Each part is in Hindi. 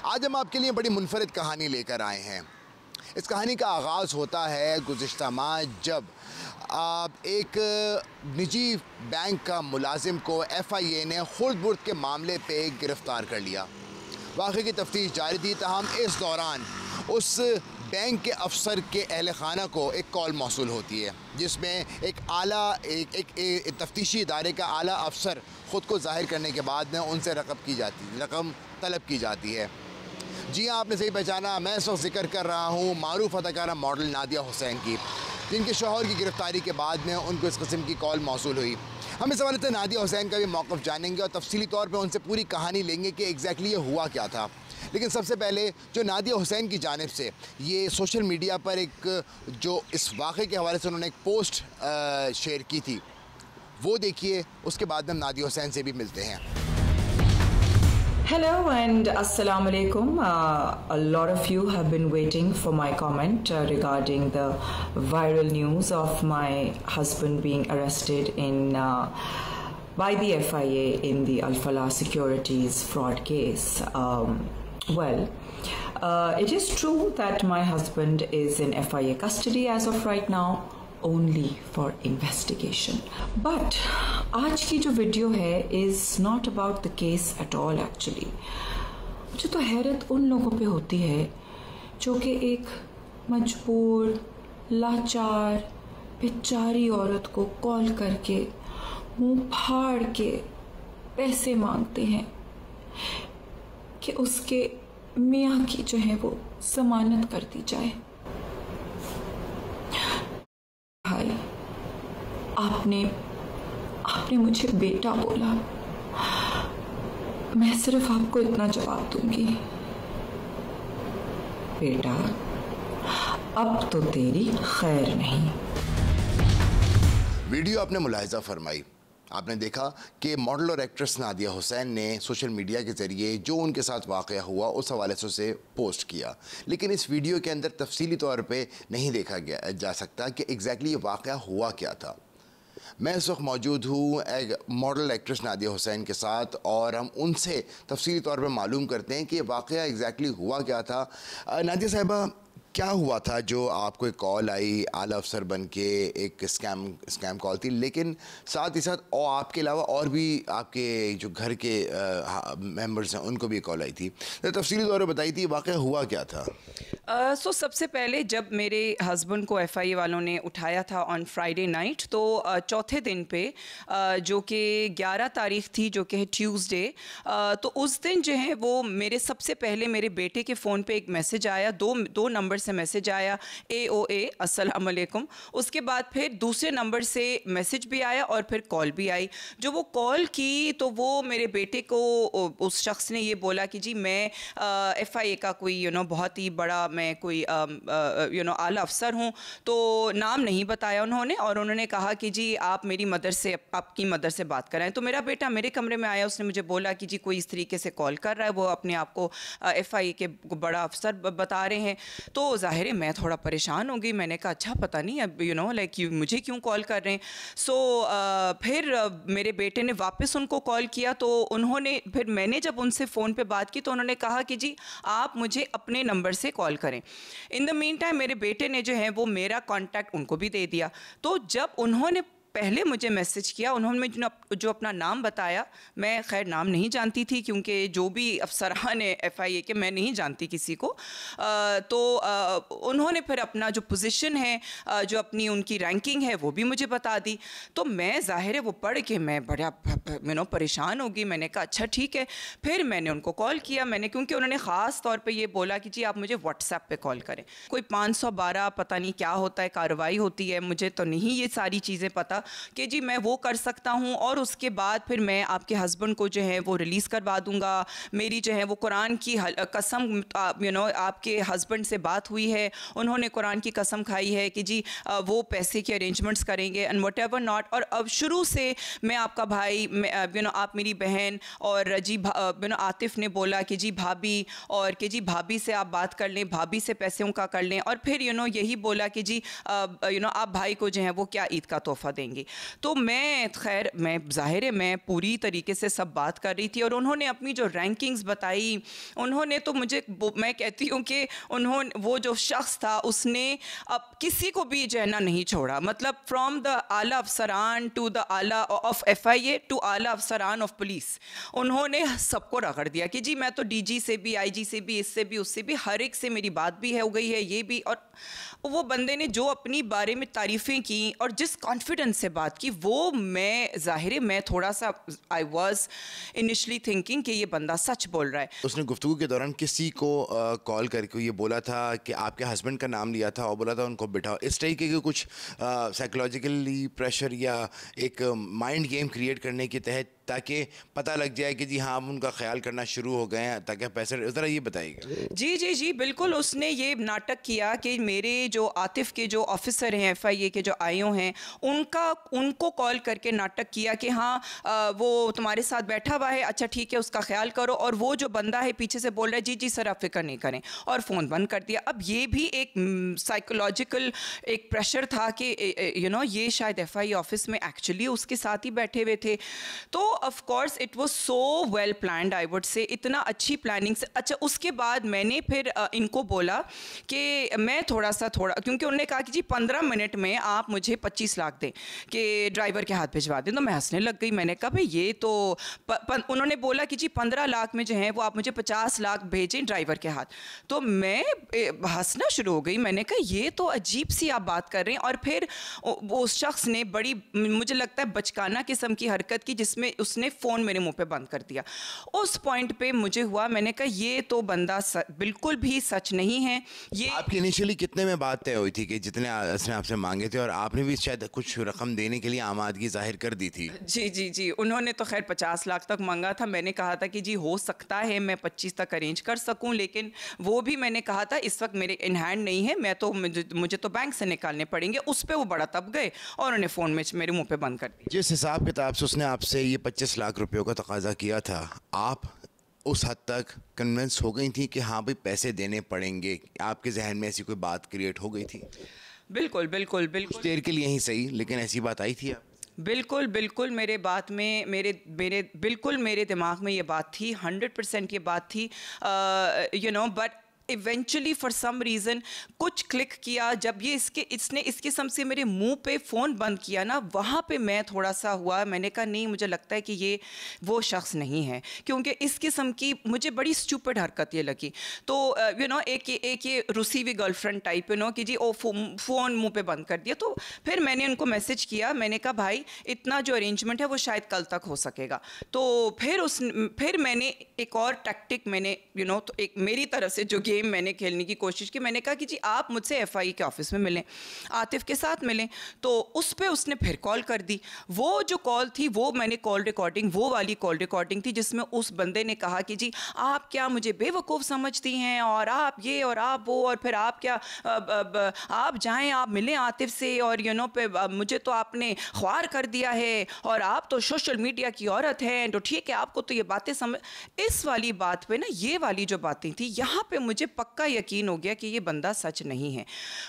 आज हम आपके लिए बड़ी मुनफरिद कहानी लेकर आए हैं। इस कहानी का आगाज़ होता है गुज़िश्ता माह, जब एक निजी बैंक का मुलाजिम को FIA ने खुर्द-बुर्द के मामले पे गिरफ़्तार कर लिया। वाक़े की तफ्तीश जारी थी, ताहम इस दौरान उस बैंक के अफसर के अहल खाना को एक कॉल मौसूल होती है, जिसमें एक तफ्तीशी इदारे का आला अफसर ख़ुद को ज़ाहिर करने के बाद में उनसे रकम तलब की जाती है। जी हाँ, आपने सही पहचाना, मैं इस वक्त जिक्र कर रहा हूँ मारूफ अदाकारा मॉडल नादिया हुसैन की, जिनके शौहर की गिरफ़्तारी के बाद में उनको इस किस्म की कॉल मौसूल हुई। हम इस हवाले से नादिया हुसैन का भी मौक़िफ़ जानेंगे और तफसीली तौर पर उनसे पूरी कहानी लेंगे कि एग्जैक्टली ये हुआ क्या था। लेकिन सबसे पहले जो नादिया हुसैन की जानिब से ये सोशल मीडिया पर जो इस वाक़े के हवाले से उन्होंने एक पोस्ट शेयर की थी, वो देखिए, उसके बाद हम नादिया हुसैन से भी मिलते हैं। Hello and Assalamu alaikum. A lot of you have been waiting for my comment regarding the viral news of my husband being arrested by the FIA in the Al Falah Securities fraud case. It is true that my husband is in FIA custody as of right now, only for investigation. But आज की जो वीडियो है is not about the case at all actually. मुझे तो हैरत उन लोगों पे होती है जो कि एक मजबूर, लाचार, बेचारी औरत को कॉल करके मुंह फाड़ के पैसे मांगते हैं कि उसके मियाँ की जो है वो जमानत कर दी जाए। भाई, आपने मुझे बेटा बोला, मैं सिर्फ आपको इतना जवाब दूंगी, बेटा अब तो तेरी खैर नहीं। वीडियो आपने मुलाहिजा फरमाई, आपने देखा कि मॉडल और एक्ट्रेस नादिया हुसैन ने सोशल मीडिया के ज़रिए जो उनके साथ वाक़या हुआ उस हवाले से उसे पोस्ट किया, लेकिन इस वीडियो के अंदर तफसीली तौर पे नहीं देखा जा सकता कि एग्जैक्टली ये वाक़या हुआ क्या था। मैं इस वक्त मौजूद हूँ एक मॉडल एक्ट्रेस नादिया हुसैन के साथ और हम उनसे तफसीली तौर पर मालूम करते हैं कि ये वाक़या एग्जैक्टली हुआ क्या था। नादिया साहिबा, क्या हुआ था जो आपको एक कॉल आई, आला अफसर बन के एक स्कैम कॉल थी, लेकिन साथ ही साथ और आपके अलावा और भी आपके जो घर के मेंबर्स हैं उनको भी कॉल आई थी, तो तफसीली तौर पर बताई थी वाक़या हुआ क्या था? सबसे पहले जब मेरे हस्बैंड को FIA वालों ने उठाया था ऑन फ्राइडे नाइट, तो चौथे दिन पे जो कि 11 तारीख थी, जो कि है ट्यूसडे, तो उस दिन जो है वो सबसे पहले मेरे बेटे के फ़ोन पे एक मैसेज आया, दो नंबर से मैसेज आया, AOA अस्सलाम वालेकुम। उसके बाद फिर दूसरे नंबर से मैसेज भी आया और फिर कॉल भी आई। जो वो कॉल की तो वो मेरे बेटे को उस शख्स ने ये बोला कि जी मैं FIA का कोई बहुत ही बड़ा मैं कोई आला अफसर हूँ, तो नाम नहीं बताया उन्होंने, और उन्होंने कहा कि जी आप आपकी मदर से बात कराएं। तो मेरा बेटा मेरे कमरे में आया, उसने मुझे बोला कि जी कोई इस तरीके से कॉल कर रहा है, वो अपने आप को FIA के बड़ा अफसर बता रहे हैं। तो ज़ाहिर है मैं थोड़ा परेशान हो गई, मैंने कहा अच्छा पता नहीं अब मुझे क्यों कॉल कर रहे हैं। फिर मेरे बेटे ने वापस उनको कॉल किया, तो उन्होंने फिर मैंने जब उनसे फ़ोन पे बात की तो उन्होंने कहा कि जी आप मुझे अपने नंबर से कॉल करें। इन द मीन टाइम मेरे बेटे ने जो है वो मेरा कॉन्टैक्ट उनको भी दे दिया। तो जब उन्होंने पहले मुझे मैसेज किया, उन्होंने जो अपना नाम बताया, मैं खैर नाम नहीं जानती थी क्योंकि जो भी अफसरान है FIA के मैं नहीं जानती किसी को, तो उन्होंने फिर अपना जो पोजीशन है, जो अपनी उनकी रैंकिंग है वो भी मुझे बता दी। तो मैं ज़ाहिर है वो पढ़ के मैं बड़ा परेशान हो गई। मैंने कहा अच्छा ठीक है। फिर मैंने उनको कॉल किया, क्योंकि उन्होंने ख़ास तौर पे ये बोला कि जी आप मुझे WhatsApp पे कॉल करें। कोई 512 पता नहीं क्या होता है, कार्रवाई होती है, मुझे तो नहीं ये सारी चीज़ें पता कि जी मैं वो कर सकता हूँ, और उसके बाद फिर मैं आपके हस्बैंड को जो है वो रिलीज़ करवा दूँगा। मेरी जो है वो कुरान की कसम आपके हस्बैंड से बात हुई है, उन्होंने कुरान की कसम खाई है कि जी वो पैसे के अरेंजमेंट्स करेंगे एंड वट एवर नॉट। और अब शुरू से मैं आपका भाई, आप मेरी बहन, और जी आतिफ ने बोला कि जी भाभी, और कि जी भाभी से आप बात कर लें, भाभी से पैसों का कर लें, और फिर यही बोला कि जी आप भाई को जो है वो क्या ईद का तोहफ़ा देंगे। देंगे। तो मैं खैर मैं ज़ाहिर है मैं पूरी तरीके से सब बात कर रही थी और उन्होंने अपनी जो रैंकिंग्स बताई, उन्होंने तो मुझे, मैं कहती हूँ कि उन्होंने, वो जो शख्स था उसने अब किसी को भी जो है ना नहीं छोड़ा, मतलब फ्रॉम द आला अफसरान टू द आला ऑफ FIA टू आला अफसरान ऑफ पुलिस, उन्होंने सबको रगड़ दिया कि जी मैं तो DG से भी, IG से भी, इससे भी, उससे भी, हर एक से मेरी बात भी हो गई है, ये भी। और वो बंदे ने जो अपनी बारे में तारीफ़ें की और जिस कॉन्फिडेंस से बात की, वो मैं ज़ाहिर है मैं थोड़ा सा आई वॉज इनिशली थिंकिंग कि ये बंदा सच बोल रहा है। उसने गुफ्तगू के दौरान किसी को कॉल करके ये बोला था कि आपके हस्बैंड का नाम लिया था और बोला था उनको बिठाओ, इस तरीके के कुछ साइकोलॉजिकली प्रेशर या एक माइंड गेम क्रिएट करने के तहत, ताकि पता लग जाए कि जी हाँ हम उनका ख्याल करना शुरू हो गए हैं, ताकि पैसे, ज़रा ये बताइएगा। जी बिल्कुल, उसने ये नाटक किया कि मेरे जो आतिफ के जो ऑफिसर हैं, FIA के जो IO हैं, उनको कॉल करके नाटक किया कि हाँ वो तुम्हारे साथ बैठा हुआ है, अच्छा ठीक है उसका ख्याल करो, और वो जो बंदा है पीछे से बोल रहा है जी सर आप फिक्र नहीं करें, और फ़ोन बंद कर दिया। अब ये भी एक साइकोलॉजिकल एक प्रेशर था कि ये शायद FIA ऑफिस में एक्चुअली उसके साथ ही बैठे हुए थे। तो of course it was so well planned, I would say, इतना अच्छी प्लानिंग से। अच्छा उसके बाद मैंने फिर इनको बोला कि मैं थोड़ा क्योंकि उन्होंने कहा कि जी 15 मिनट में आप मुझे 25 लाख दें कि ड्राइवर के हाथ भिजवा दें। तो मैं हंसने लग गई, मैंने कहा भाई ये तो उन्होंने बोला कि जी 15 लाख में जो है वो आप मुझे 50 लाख भेजें ड्राइवर के हाथ। तो मैं हंसना शुरू हो गई, मैंने कहा ये तो अजीब सी आप बात कर रहे हैं। और फिर उस शख्स ने बड़ी, मुझे लगता है बचकाना किस्म की हरकत की, जिसमें उसने फ़ोन मेरे मुंह पे बंद कर दिया। उस पॉइंट पे मुझे हुआ, मैंने कहा ये तो बंदा बिल्कुल भी सच नहीं है। ये आपकी इनिशियली कितने में बात तय हुई थी कि जितने उसने आपसे मांगे थे, और आपने भी शायद कुछ रकम देने के लिए आमादगी जाहिर कर दी थी? जी उन्होंने तो खैर 50 लाख तक मांगा था। मैंने कहा था कि जी हो सकता है मैं 25 तक अरेंज कर सकूं, लेकिन वो भी मैंने कहा था इस वक्त मेरे इन हैंड नहीं है, मैं तो मुझे तो बैंक से निकालने पड़ेंगे। उस पर वो बड़ा तब गए और उन्होंने फ़ोन में मेरे मुंह पे बंद कर दिया। जिस हिसाब किताब से उसने आपसे ये 25 लाख रुपयों का तकाजा किया था, आप उस हद तक कन्विंस हो गई थी कि हाँ भाई पैसे देने पड़ेंगे? आपके जहन में ऐसी कोई बात क्रिएट हो गई थी? बिल्कुल देर के लिए ही सही, लेकिन ऐसी बात आई थी? बिल्कुल मेरे बात में मेरे दिमाग में ये बात थी, 100% ये बात थी, but eventually for some reason कुछ क्लिक किया। जब ये इसने इस किस्म से मेरे मुंह पे फ़ोन बंद किया ना, वहाँ पे मैं थोड़ा सा हुआ, मैंने कहा नहीं, मुझे लगता है कि ये वो शख्स नहीं है, क्योंकि इस किस्म की मुझे बड़ी स्टूपिड हरकत ये लगी। तो एक ये रूसी हुई गर्लफ्रेंड टाइप कि जी फ़ोन मुंह पे बंद कर दिया। तो फिर मैंने उनको मैसेज किया, मैंने कहा भाई इतना जो अरेंजमेंट है वो शायद कल तक हो सकेगा। तो फिर मैंने एक और टैक्टिक मैंने तो एक मेरी तरफ से जो गेम मैंने खेलने की कोशिश की, मैंने कहा कि जी आप मुझसे FIA के ऑफिस में मिलें, आतिफ के साथ मिलें। तो उस पे उसने फिर कॉल कर दी। वो जो कॉल थी वो मैंने वो वाली कॉल रिकॉर्डिंग थी जिसमें उस बंदे ने कहा कि जी आप क्या मुझे बेवकूफ़ समझती हैं, और आप ये और आप वो, और फिर आप क्या आप जाएं आप मिलें आतिफ से, और पे मुझे तो आपने ख्वार कर दिया है, और आप तो सोशल मीडिया की औरत हैं, तो ठीक है आपको तो ये बातें समझ। इस वाली बात पे ना, ये वाली जो बातें थी, यहाँ पे मुझे पक्का यकीन हो गया कि ये बंदा सच नहीं है।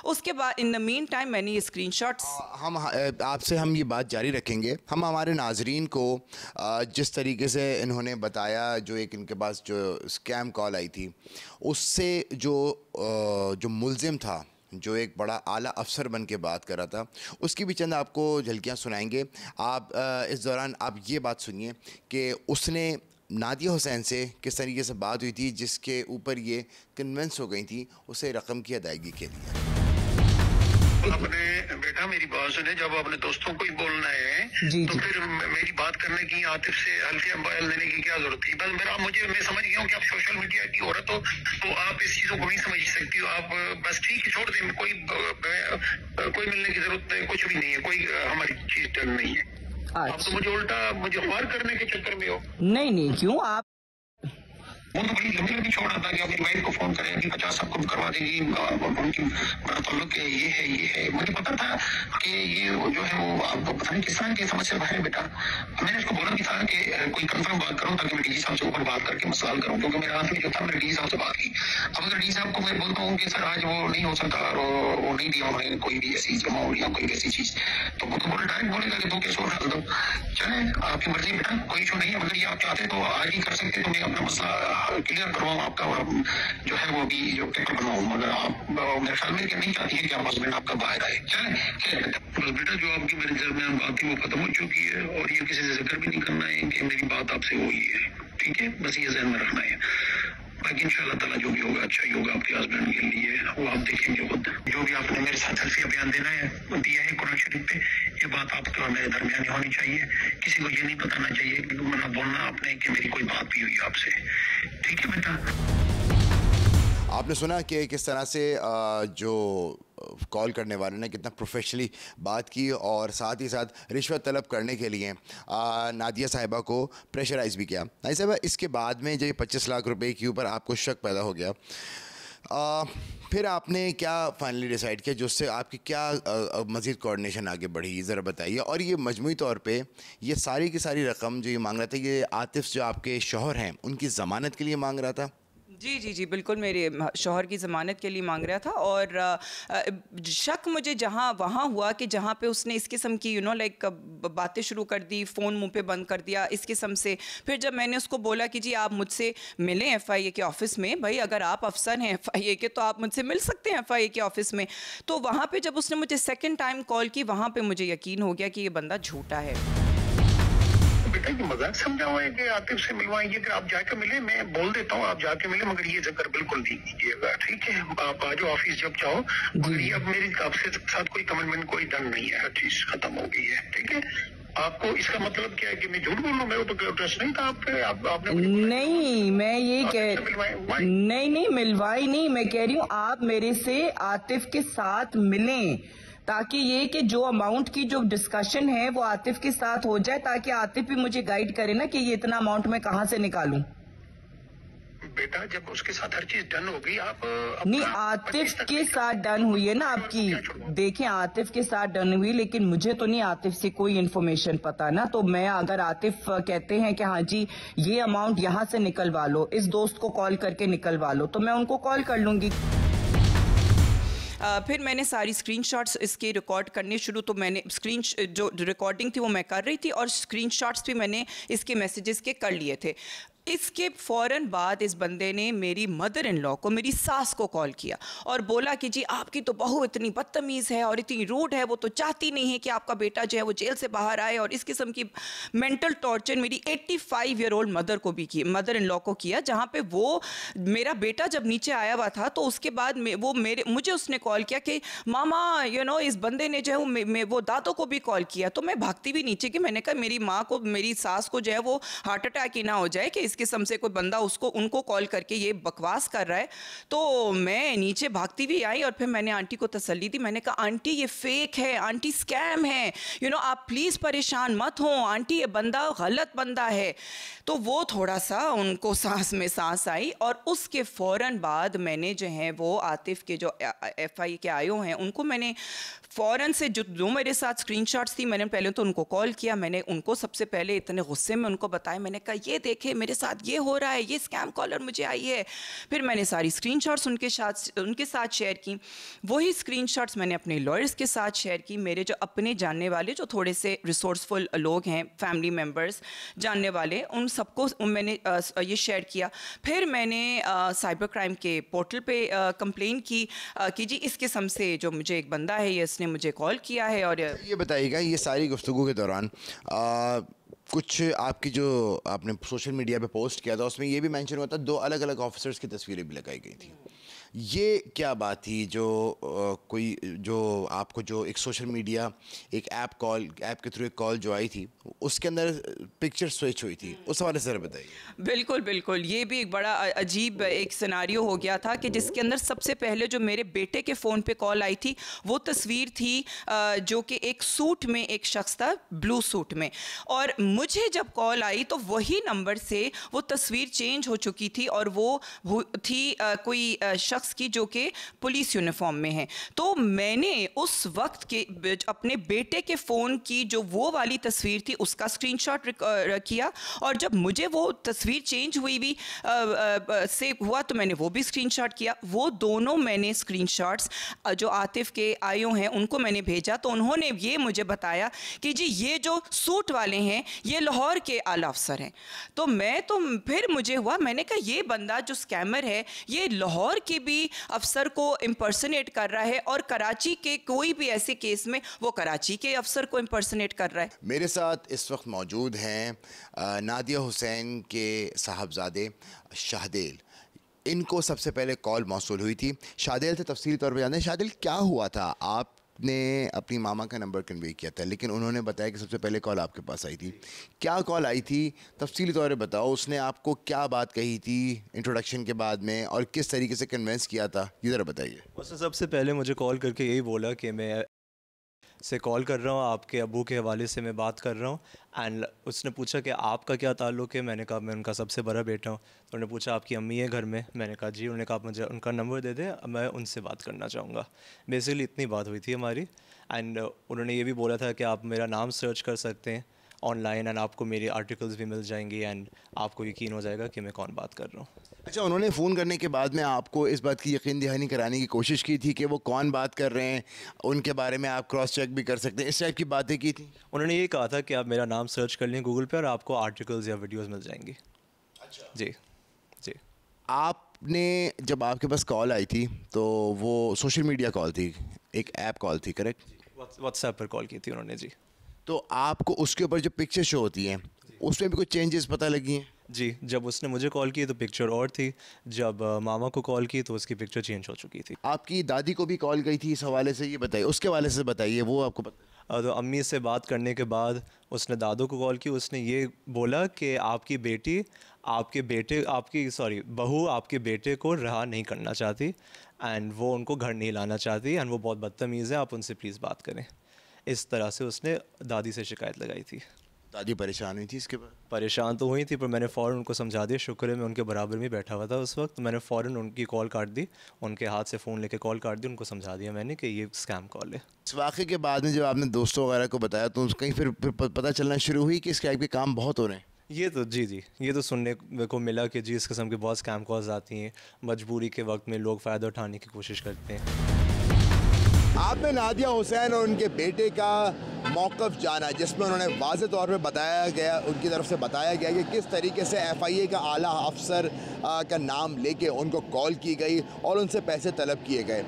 उसके बाद इन द मीन टाइम मैंने ये स्क्रीनशॉट्स आपसे हम ये बात जारी रखेंगे। हम हमारे नाजरीन को जिस तरीके से इन्होंने बताया, जो एक इनके पास जो स्कैम कॉल आई थी, उससे जो मुल्ज़िम था, जो एक बड़ा आला अफसर बन के बात कर रहा था, उसकी भी चंद आपको झलकियाँ सुनाएंगे। आप इस दौरान आप ये बात सुनिए कि उसने नादिया हुसैन से किस तरीके से बात हुई थी, जिसके ऊपर ये कन्विंस हो गई थी उसे रकम की अदायगी के लिए। अपने बेटा मेरी बात सुने, जब अपने दोस्तों को ही बोलना है तो फिर मेरी बात करने की, आतिफ से हल्के बयान देने की क्या जरूरत थी? बस मैं समझ गया हूँ कि आप सोशल मीडिया की औरत हो, तो आप इस चीजों को नहीं समझ सकती हो। आप बस ठीक है छोड़ दें, कोई मिलने की जरूरत नहीं, कुछ भी नहीं है, कोई हमारी चीज टर्न नहीं है। आप तो मुझे उल्टा ख्वार करने के चक्कर में हो। नहीं क्यों? आप वो तो बड़ी लंबी छोड़ रहा था कि अपनी वाइफ को फोन करें कि 50 आपको करवा देगी, उनकी ताल्लुक ये है। मुझे पता था कि ये जो है वो आपको पता नहीं किस तरह की समस्या है बेटा। मैंने उसको बोला भी था कि कोई कंफर्म बात करूं ताकि मैं DG साहब से ऊपर बात करके मसला करूं, क्योंकि मेरे हाथ में जो था मैंने DG साहब से बात की। अब अगर डी साहब को मैं बोलता हूँ कि सर आज वो नहीं हो सकता और वो नहीं दिया उन्होंने कोई भी ऐसी अमाउंट या कोई ऐसी चीज, तो वो तो बोले डायरेक्ट बोलेगा कि 2 केस और डाल दो। चले आपकी मर्जी बेटा, कोई इशू नहीं है। अगर ये आप चाहते तो आज ही कर सकते, तो मैं अपना मसला क्लियर करवाऊँ आपका और जो है वो भी जो पेपर बनवाऊँ। मगर आप मेरे ख्याल में नहीं चाहती है कि आप हस्बैंड आपका बाहर आए। चले बस बेटा, जो आपकी मेरे दरमियान बात थी वो खत्म हो चुकी है और ये किसी से जिक्र भी नहीं करना है कि मेरी बात आपसे हुई है, ठीक है? बस ये ज़हन में रखना है। बाकी इंशाल्लाह ताला जो भी होगा अच्छा ही होगा आपके हस्बैंड के लिए, वो आप देखेंगे खुद। जो भी आपने मेरे साथ हल्फिया बयान देना है वो दिया है कुरान शरीफ पे, ये बात आपके और मेरे दरमियान ही होनी चाहिए। किसी को ये नहीं बताना चाहिए कि मतलब बोलना आपने कि मेरी कोई बात भी हुई आपसे, ठीक है बेटा? आपने सुना कि किस तरह से जो कॉल करने वाले ने कितना प्रोफेशनली बात की और साथ ही साथ रिश्वत तलब करने के लिए नादिया साहिबा को प्रेशराइज़ भी किया। नादिया साहिबा, इसके बाद में जब 25 लाख रुपए के ऊपर आपको शक पैदा हो गया, फिर आपने क्या फाइनली डिसाइड किया, जिससे आपकी क्या मज़ीद कोऑर्डिनेशन आगे बढ़ी, ज़रा बताइए। और ये मजमूई तौर पे ये सारी की सारी रकम जो ये मांग रहा था, ये आतिफ जो आपके शौहर हैं उनकी ज़मानत के लिए मांग रहा था? जी जी जी बिल्कुल, मेरे शौहर की ज़मानत के लिए मांग रहा था। और शक मुझे वहाँ हुआ कि जहाँ पे उसने इस किस्म की लाइक बातें शुरू कर दी, फ़ोन मुंह पे बंद कर दिया इस किस्म से। फिर जब मैंने उसको बोला कि जी आप मुझसे मिलें FIA के ऑफ़िस में, भाई अगर आप अफसर हैं FIA के तो आप मुझसे मिल सकते हैं FIA के ऑफ़िस में, तो वहाँ पर जब उसने मुझे सेकेंड टाइम कॉल की, वहाँ पर मुझे यकीन हो गया कि ये बंदा झूठा है। बेटा ये मजाक समझा हुआ है कि आतिफ से मिलवाएंगे कि आप जाके मिले, मैं बोल देता हूँ आप जाके मिले, मगर ये जिक्र बिल्कुल नहीं कीजिएगा, ठीक है? आप आ जाओ ऑफिस जब चाहो, मगर ये अब मेरी आपसे साथ कोई कमिटमेंट कोई डन नहीं है, हर चीज खत्म हो गई है, ठीक है? आपको इसका मतलब क्या है कि मैं झूठ बोल रहा हूँ? मेरे को ट्रस्ट नहीं था आप पे, आपने नहीं, मैं ये कह नहीं मिलवाई नहीं, मैं कह रही हूँ आप मेरे से आतिफ के साथ मिलें, ताकि ये कि जो अमाउंट की जो डिस्कशन है वो आतिफ के साथ हो जाए, ताकि आतिफ भी मुझे गाइड करे ना कि ये इतना अमाउंट मैं कहाँ से निकालूं। बेटा जब उसके साथ हर चीज डन हो गई, आप नहीं, आतिफ के साथ डन हुई है ना आपकी, देखें आतिफ के साथ डन हुई, लेकिन मुझे तो नहीं आतिफ से कोई इन्फॉर्मेशन पता ना। तो मैं अगर आतिफ कहते हैं कि हाँ जी ये अमाउंट यहाँ से निकलवा लो, इस दोस्त को कॉल करके निकलवा लो, तो मैं उनको कॉल कर लूंगी। फिर मैंने सारी स्क्रीनशॉट्स इसके रिकॉर्ड करने शुरू, तो मैंने जो रिकॉर्डिंग थी वो मैं कर रही थी और स्क्रीनशॉट्स भी मैंने इसके मैसेजेस के कर लिए थे। इसके फ़ौरन बाद इस बंदे ने मेरी मदर इन लॉ को, मेरी सास को कॉल किया और बोला कि जी आपकी तो बहू इतनी बदतमीज़ है और इतनी रूड है, वो तो चाहती नहीं है कि आपका बेटा जो है वो जेल से बाहर आए, और इस किस्म की मेंटल टॉर्चर मेरी 85 ईयर ओल्ड मदर को भी की, मदर इन लॉ को किया। जहाँ पे वो मेरा बेटा जब नीचे आया हुआ था तो उसके बाद मुझे उसने कॉल किया कि मामा इस बंदे ने जो है वो दादो को भी कॉल किया। तो मैं भागती भी नीचे कि मैंने कहा मेरी माँ को, मेरी सास को जो है वो हार्ट अटैक ही ना हो जाए कि किस्म से कोई बंदा उनको कॉल करके ये बकवास कर रहा है। तो मैं नीचे भागती भी आई और फिर मैंने आंटी को तसल्ली दी। मैंने कहा आंटी ये फेक है, आंटी स्कैम है, आप प्लीज़ परेशान मत हो आंटी, ये बंदा गलत बंदा है। तो वो थोड़ा सा उनको सांस में सांस आई और उसके फ़ौरन बाद मैंने जो है वो आतिफ के जो FI के आयो हैं उनको मैंने फ़ौरन से जो मेरे साथ स्क्रीनशॉट्स थी, मैंने पहले तो उनको कॉल किया। मैंने उनको सबसे पहले इतने गुस्से में उनको बताया, मैंने कहा ये देखे मेरे साथ ये हो रहा है, ये स्कैम कॉलर मुझे आई है। फिर मैंने सारी स्क्रीनशॉट्स उनके साथ शेयर की। वही स्क्रीनशॉट्स मैंने अपने लॉयर्स के साथ शेयर की। मेरे जो अपने जानने वाले जो थोड़े से रिसोर्सफुल लोग हैं, फैमिली मेम्बर्स जानने वाले, उन सबको मैंने ये शेयर किया। फिर मैंने साइबर क्राइम के पोर्टल पे कंप्लेन की कि जी इस किस्म से जो मुझे एक बंदा है ये इसने मुझे कॉल किया है। और ये बताइएगा ये सारी गुफ्तगू के दौरान कुछ आपकी जो आपने सोशल मीडिया पे पोस्ट किया था उसमें ये भी मेंशन हुआ था 2 अलग अलग ऑफिसर्स की तस्वीरें भी लगाई गई थी। ये क्या बात थी जो कोई जो आपको जो एक सोशल मीडिया एक ऐप के थ्रू एक कॉल जो आई थी उसके अंदर पिक्चर स्विच हुई थी, उस हवाले से बताइए। बिल्कुल बिल्कुल, ये भी एक बड़ा अजीब एक सिनारियो हो गया था कि जिसके अंदर सबसे पहले जो मेरे बेटे के फ़ोन पे कॉल आई थी वो तस्वीर थी जो कि एक सूट में एक शख्स था, ब्लू सूट में, और मुझे जब कॉल आई तो वही नंबर से वो तस्वीर चेंज हो चुकी थी और वो थी कोई शख्स शख्स की जो कि पुलिस यूनिफॉर्म में है। तो मैंने उस वक्त के अपने बेटे के फ़ोन की जो वो वाली तस्वीर थी उसका स्क्रीनशॉट किया, और जब मुझे वो तस्वीर चेंज हुई भी से हुआ तो मैंने वो भी स्क्रीनशॉट किया। वो दोनों मैंने स्क्रीनशॉट्स जो आतिफ के आयो हैं उनको मैंने भेजा, तो उन्होंने ये मुझे बताया कि जी ये जो सूट वाले हैं ये लाहौर के आला अफसर हैं। तो फिर मुझे हुआ, मैंने कहा ये बंदा जो स्कैमर है ये लाहौर के भी अफसर को इम्पर्सनेट कर रहा है, और कराची के कोई भी ऐसे केस में वो कराची के अफसर को इम्पर्सनेट कर रहा है। मेरे साथ इस वक्त मौजूद हैं नादिया हुसैन के साहबजादे शाहदेल। इनको सबसे पहले कॉल मौसूल हुई थी। शाहदेल से तफसीली तौर पर जानते हैं। शाहदेल, क्या हुआ था? आपने अपनी मामा का नंबर कन्वे किया था, लेकिन उन्होंने बताया कि सबसे पहले कॉल आपके पास आई थी। क्या कॉल आई थी, तफसीली तौर पर बताओ। उसने आपको क्या बात कही थी इंट्रोडक्शन के बाद में, और किस तरीके से कन्वेंस किया था, ये ज़रा बताइए। उसने सबसे पहले मुझे कॉल करके यही बोला कि मैं से कॉल कर रहा हूँ, आपके अबू के हवाले से मैं बात कर रहा हूँ। एंड उसने पूछा कि आपका क्या ताल्लुक़ है। मैंने कहा मैं उनका सबसे बड़ा बेटा हूँ। तो उन्होंने पूछा आपकी अम्मी है घर में? मैंने कहा जी। उन्होंने कहा आप मुझे उनका नंबर दे दें, मैं उनसे बात करना चाहूँगा। बेसिकली इतनी बात हुई थी हमारी। एंड उन्होंने ये भी बोला था कि आप मेरा नाम सर्च कर सकते हैं ऑनलाइन, एंड आपको मेरी आर्टिकल्स भी मिल जाएंगी, एंड आपको यकीन हो जाएगा कि मैं कौन बात कर रहा हूँ। अच्छा, उन्होंने फ़ोन करने के बाद में आपको इस बात की यकीन दहानी कराने की कोशिश की थी कि वो कौन बात कर रहे हैं, उनके बारे में आप क्रॉस चेक भी कर सकते हैं, इस टाइप की बातें की थी? उन्होंने ये कहा था कि आप मेरा नाम सर्च कर लें गूगल पे और आपको आर्टिकल्स या वीडियोस मिल जाएंगी। अच्छा जी जी। आपने जब आपके पास कॉल आई थी तो वो सोशल मीडिया कॉल थी, एक ऐप कॉल थी, करेक्ट? व्हाट्सएप पर कॉल की थी उन्होंने जी। तो आपको उसके ऊपर जो पिक्चर शो होती हैं उसमें भी कुछ चेंजेस पता लगी हैं? जी, जब उसने मुझे कॉल की तो पिक्चर और थी, जब मामा को कॉल की तो उसकी पिक्चर चेंज हो चुकी थी। आपकी दादी को भी कॉल गई थी इस हवाले से, ये बताइए, उसके हवाले से बताइए, वो आपको पता? तो अम्मी से बात करने के बाद उसने दादू को कॉल की। उसने ये बोला कि आपकी बेटी बहू आपके बेटे को रहा नहीं करना चाहती, एंड वो उनको घर नहीं लाना चाहती, एंड वो बहुत बदतमीज़ है, आप उनसे प्लीज़ बात करें। इस तरह से उसने दादी से शिकायत लगाई थी। दादी परेशान हुई थी इसके बाद? परेशान तो हुई थी, पर मैंने फ़ौरन उनको समझा दिया। शुक्र है मैं उनके बराबर में बैठा हुआ था उस वक्त। मैंने फ़ौरन उनकी कॉल काट दी, उनके हाथ से फ़ोन लेके कॉल काट दी। उनको समझा दिया मैंने कि ये स्कैम कॉल है। इस वाक़े के बाद में जब आपने दोस्तों वगैरह को बताया तो कहीं फिर पता चलना शुरू हुई कि इस टाइप के काम बहुत हो रहे हैं? ये तो जी, ये तो सुनने को मिला कि जी इस किस्म की बहुत स्कैम कॉल्स आती हैं। मजबूरी के वक्त में लोग फ़ायदा उठाने की कोशिश करते हैं। आपने नादिया हुसैन और उनके बेटे का मौक़िफ़ जाना, जिसमें उन्होंने वाज़ेह तौर पे बताया गया, उनकी तरफ से बताया गया कि किस तरीके से FIA का आला अफसर का नाम लेके उनको कॉल की गई और उनसे पैसे तलब किए गए।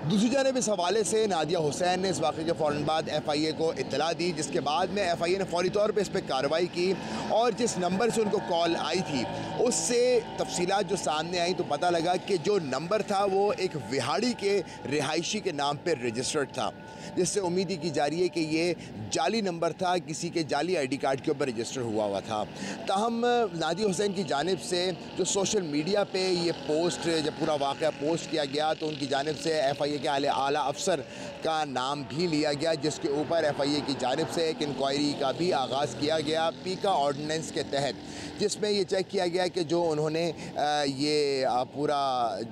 दूसरी जानिब इस हवाले से नादिया हुसैन ने इस वाक़े के फ़ौरन बाद FIA को इत्तला दी, जिसके बाद में FIA ने फ़ौरी तौर पे इस पर कार्रवाई की, और जिस नंबर से उनको कॉल आई थी उससे तफसीलात जो सामने आई तो पता लगा कि जो नंबर था वो एक विहाड़ी के रिहायशी के नाम पर रजिस्टर्ड था, जिससे उम्मीद की जा रही है कि ये जाली नंबर था, किसी के जाली ID कार्ड के ऊपर रजिस्टर हुआ था। ताहम नादिया हुसैन की जानिब से जो सोशल मीडिया पे ये पोस्ट, जब पूरा वाक़या पोस्ट किया गया तो उनकी जानिब से FIA के आला अफसर का नाम भी लिया गया, जिसके ऊपर FIA की जानिब से एक इंक्वायरी का भी आगाज़ किया गया पीका ऑर्डिनेंस के तहत, जिसमें ये चेक किया गया कि जो उन्होंने ये पूरा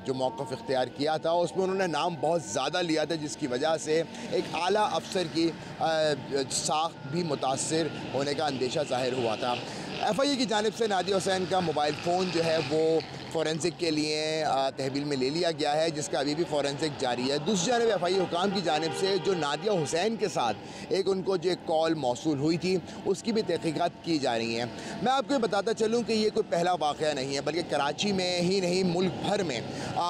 जो मौक़िफ़ इख्तियार किया था उसमें उन्होंने नाम बहुत ज़्यादा लिया था, जिसकी वजह से एक आला अफसर की साख भी मुतासर होने का अंदेशा ज़ाहिर हुआ था। FIA की जानिब से नादिया हुसैन का मोबाइल फ़ोन जो है वो फ़ोरेंसिक के लिए तहवील में ले लिया गया है, जिसका अभी भी फ़ोरेंसिक जारी है। दूसरी जानिब FIA हुकाम की जानिब से जो नादिया हुसैन के साथ एक उनको जो एक कॉल मौसूल हुई थी उसकी भी तहक़ीक़ात की जा रही हैं। मैं आपको ये बताता चलूँ कि ये कोई पहला वाक़या नहीं है, बल्कि कराची में ही नहीं मुल्क भर में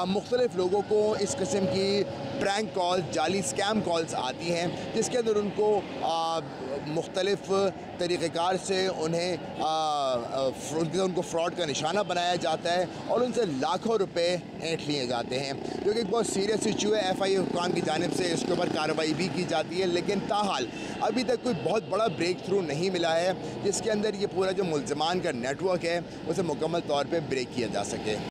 मुख्तलिफ़ लोगों को इस किस्म की प्रैंक कॉल्स, जाली स्कैम कॉल्स आती हैं, जिसके अंदर उनको मुख्तलिफ़ तरीक़ेकार से उनको फ़्रॉड का निशाना बनाया जाता है और उनसे लाखों रुपए ऐंठ लिए जाते हैं, जो कि एक बहुत सीरियस इशू है। FIA हुकाम की जानिब से इसके ऊपर कार्रवाई भी की जाती है, लेकिन ताहाल अभी तक कोई बहुत बड़ा ब्रेक थ्रू नहीं मिला है जिसके अंदर ये पूरा जो मुल्ज़िमान का नेटवर्क है उसे मुकम्मल तौर पर ब्रेक किया जा सके।